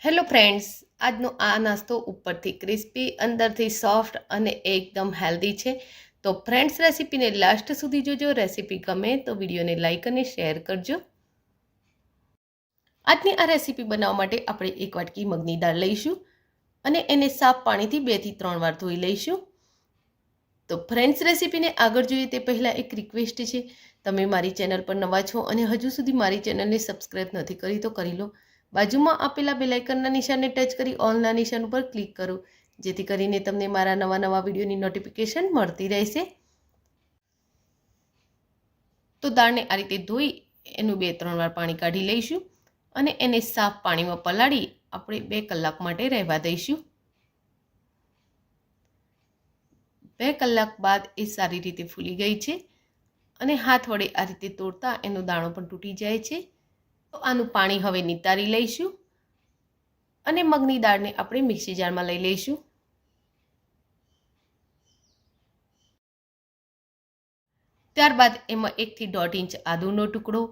Hello friends, આજનો આ નાસ્તો ઉપરથી ક્રિસ્પી અંદરથી સોફ્ટ અને એકદમ હેલ્ધી છે. તો ફ્રેન્ડ્સ, રેસીપીને લાસ્ટ સુધી જોજો. રેસીપી ગમે તો વિડીયોને લાઇક અને શેર કરજો. આજની આ રેસીપી બનાવવા માટે આપણે એક વાટકી મગની દાળ લઈશું અને એને સાફ પાણીથી 2 થી 3 વાર ધોઈ લઈશું. તો ફ્રેન્ડ્સ, રેસીપીને આગળ જોઈએ તે પહેલાં એક રિક્વેસ્ટ છે. તમે મારી ચેનલ પર નવા છો અને હજુ સુધી મારી ચેનલને સબસ્ક્રાઈબ નથી કરી તો કરી લો. બાજુમાં આપેલા બેલ આઇકનના નિશાનને ટચ કરી ઓલના નિશાન ઉપર ક્લિક કરો, જેથી કરીને તમને મારા નવા વિડીયોની નોટિફિકેશન મળતી રહેશે. તો દાળને આ રીતે ધોઈ એનું 2-3 વાર પાણી કાઢી લઈશું અને એને સાફ પાણીમાં પલાળી આપણે 2 કલાક માટે રહેવા દઈશું. 2 કલાક બાદ એ સારી રીતે ફૂલી ગઈ છે અને હાથ વડે આ રીતે તોડતા એનો દાણો પણ તૂટી જાય છે. તો આનું પાણી હવે નિતારી લઈશું અને મગની દાળને આપણે મિક્સી જારમાં લઈ લઈશું. ત્યારબાદ એમાં 1 થી 1.5 ઇંચ આદુનો ટુકડો,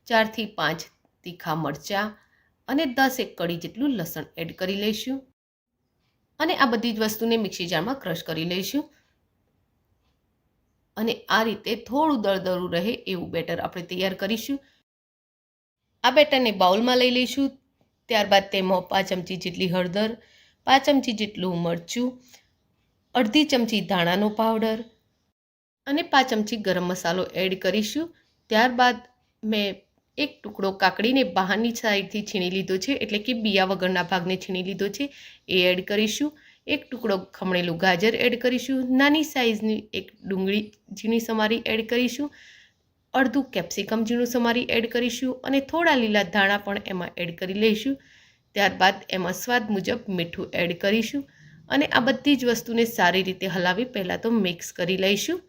4 થી 5 તીખા મરચાં અને 10 કળી જેટલું લસણ એડ કરી લઈશું અને આ બધી જ વસ્તુને મિક્સી જારમાં ક્રશ કરી લઈશું. અને આ રીતે થોડું દળદળું રહે એવું બેટર આપણે તૈયાર કરીશું. આ બેટરને બાઉલમાં લઈ લઈશું. ત્યારબાદ તેમાં 5 ચમચી જેટલી હળદર, 5 ચમચી જેટલું મરચું, અડધી ચમચી ધાણાનો પાવડર અને 5 ચમચી ગરમ મસાલો એડ કરીશું. ત્યારબાદ મેં એક ટુકડો કાકડીને બહારની સાઈડથી છીણી લીધો છે, એટલે કે બિયા વગરના ભાગને છીણી લીધો છે, એ એડ કરીશું. એક ટુકડો ખમણેલું ગાજર એડ કરીશું. નાની સાઈઝની એક ડુંગળી ઝીણી સમારી એડ કરીશું. અડધું કેપ્સિકમ ઝીણું સમારી એડ કરીશું અને થોડા લીલા ધાણા પણ એમાં એડ કરી લઈશું. ત્યારબાદ એમાં સ્વાદ મુજબ મીઠું એડ કરીશું અને આ બધી જ વસ્તુને સારી રીતે હલાવી પહેલાં તો મિક્સ કરી લઈશું.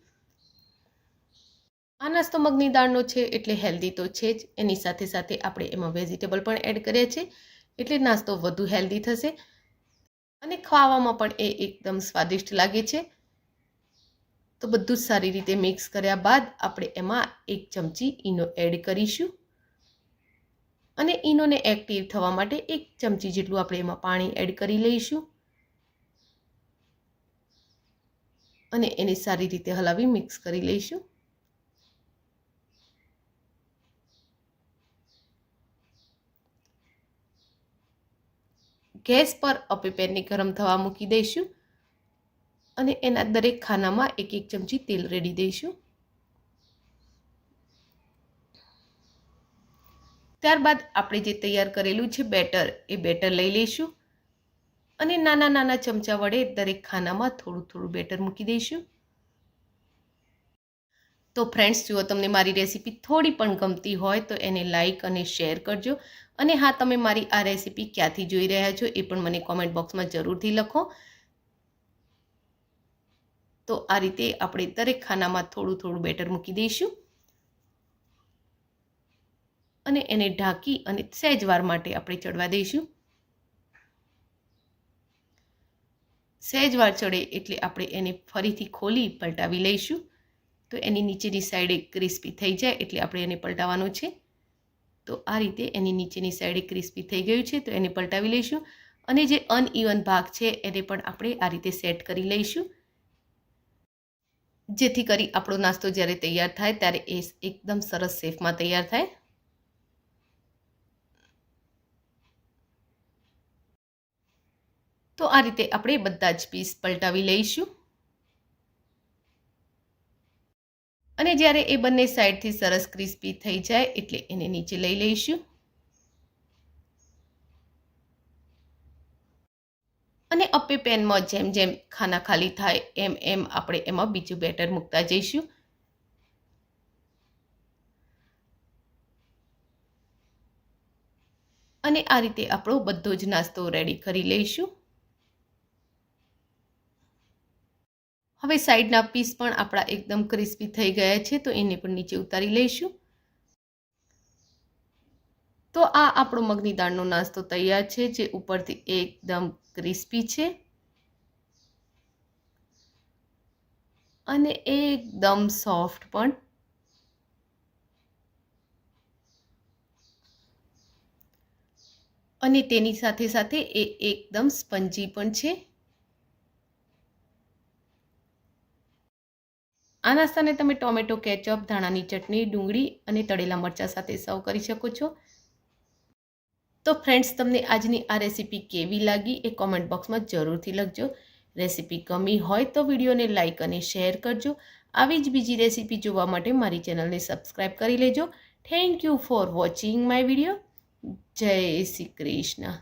આ નાસ્તો મગની દાળનો છે એટલે હેલ્ધી તો છે જ, એની સાથે સાથે આપણે એમાં વેજીટેબલ પણ એડ કર્યા છે એટલે નાસ્તો વધુ હેલ્ધી થશે અને ખાવામાં પણ એ એકદમ સ્વાદિષ્ટ લાગે છે. તો બધું જ સારી રીતે મિક્સ કર્યા બાદ આપણે એમાં 1 ચમચી ઈનો એડ કરીશું અને ઈનોને એક્ટિવ થવા માટે 1 ચમચી જેટલું આપણે એમાં પાણી એડ કરી લઈશું અને એને સારી રીતે હલાવી મિક્સ કરી લઈશું. ગેસ પર આપણે પેનને ગરમ થવા મૂકી દઈશું અને એના દરેક ખાનામાં 1-1 ચમચી તેલ રેડી દઈશું. ત્યારબાદ આપણે જે તૈયાર કરેલું છે બેટર, એ બેટર લઈ લઈશું અને નાના ચમચા વડે દરેક ખાનામાં થોડું બેટર મૂકી દઈશું. તો ફ્રેન્ડ્સ, જો તમને મારી રેસીપી થોડી પણ ગમતી હોય તો એને લાઇક અને શેર કરજો. અને હા, તમે મારી આ રેસીપી ક્યાંથી જોઈ રહ્યા છો એ પણ મને કોમેન્ટ બોક્સમાં જરૂરથી લખો. તો આ રીતે આપણે દરેક ખાનામાં થોડું બેટર મૂકી દઈશું અને એને ઢાંકી અને સહેજવાર માટે આપણે ચડવા દઈશું. સહેજવાર ચડે એટલે આપણે એને ફરીથી ખોલી પલટાવી લઈશું. તો એની નીચેની સાઈડે ક્રિસ્પી થઈ જાય એટલે આપણે એને પલટાવવાનું છે. તો આ રીતે એની નીચેની સાઈડે ક્રિસ્પી થઈ ગયું છે તો એને પલટાવી લઈશું અને જે અનઇવન ભાગ છે એને પણ આપણે આ રીતે સેટ કરી લઈશું, જેથી કરી આપણો નાસ્તો જ્યારે તૈયાર થાય ત્યારે એ એકદમ સરસ શેપમાં તૈયાર થાય. તો આ રીતે આપણે બધા જ પીસ પલટાવી લઈશું અને જ્યારે એ બંને સાઈડથી સરસ ક્રિસ્પી થઈ જાય એટલે એને નીચે લઈ લઈશું અને અપે પેનમાં જેમ જેમ ખાના ખાલી થાય એમ આપણે એમાં બીજું બેટર મૂકતા જઈશું. અને આ રીતે આપણો બધો જ નાસ્તો રેડી કરી લઈશું. હવે સાઈડના પીસ પણ આપણા એકદમ ક્રિસ્પી થઈ ગયા છે તો એને પણ નીચે ઉતારી લઈશું. તો આ આપણો મગની દાળનો નાસ્તો તૈયાર છે, જે ઉપરથી એકદમ ક્રિસ્પી છે અને એકદમ સોફ્ટ પણ. અને તેની સાથે સાથે એ એકદમ સ્પંજી પણ છે. આ નાસ્તાને તમે ટોમેટો કેચઅપ, ધાણાની ચટણી, ડુંગળી અને તળેલા મરચાં સાથે સર્વ કરી શકો છો. તો ફ્રેન્ડ્સ, તમને આજની આ રેસીપી કેવી લાગી એ કોમેન્ટ બોક્સમાં જરૂરથી લખજો. રેસીપી ગમી હોય તો વિડીયોને લાઇક અને શેર કરજો. આવી જ બીજી રેસીપી જોવા માટે મારી ચેનલને સબસ્ક્રાઈબ કરી લેજો. Thank you for watching my video. જય શ્રી કૃષ્ણ.